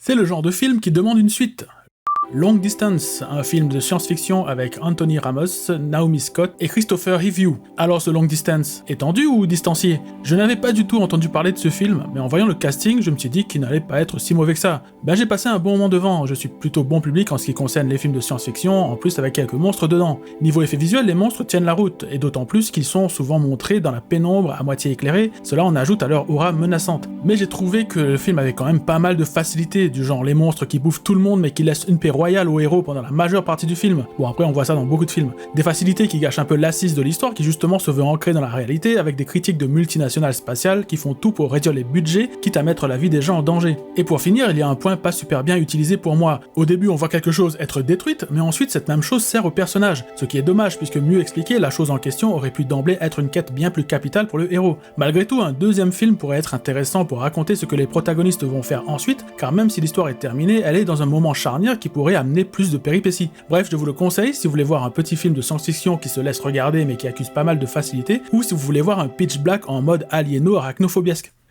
C'est le genre de film qui demande une suite. Long Distance, un film de science-fiction avec Anthony Ramos, Naomi Scott et Christopher Reeve. Alors ce Long Distance, étendu ou distancié? Je n'avais pas du tout entendu parler de ce film, mais en voyant le casting, je me suis dit qu'il n'allait pas être si mauvais que ça. J'ai passé un bon moment devant, je suis plutôt bon public en ce qui concerne les films de science-fiction, en plus avec quelques monstres dedans. Niveau effets visuels, les monstres tiennent la route, et d'autant plus qu'ils sont souvent montrés dans la pénombre à moitié éclairée, cela en ajoute à leur aura menaçante. Mais j'ai trouvé que le film avait quand même pas mal de facilités, du genre les monstres qui bouffent tout le monde mais qui laissent une paix royale au héros pendant la majeure partie du film. Bon après on voit ça dans beaucoup de films. Des facilités qui gâchent un peu l'assise de l'histoire qui justement se veut ancrer dans la réalité avec des critiques de multinationales spatiales qui font tout pour réduire les budgets quitte à mettre la vie des gens en danger. Et pour finir, il y a un point pas super bien utilisé pour moi. Au début on voit quelque chose être détruite, mais ensuite cette même chose sert au personnage, ce qui est dommage puisque mieux expliqué, la chose en question aurait pu d'emblée être une quête bien plus capitale pour le héros. Malgré tout, un deuxième film pourrait être intéressant pour raconter ce que les protagonistes vont faire ensuite, car même si l'histoire est terminée, elle est dans un moment charnière qui pourrait amener plus de péripéties. Bref, je vous le conseille si vous voulez voir un petit film de science-fiction qui se laisse regarder mais qui accuse pas mal de facilité, ou si vous voulez voir un pitch black en mode aliéno-arachnophobiesque.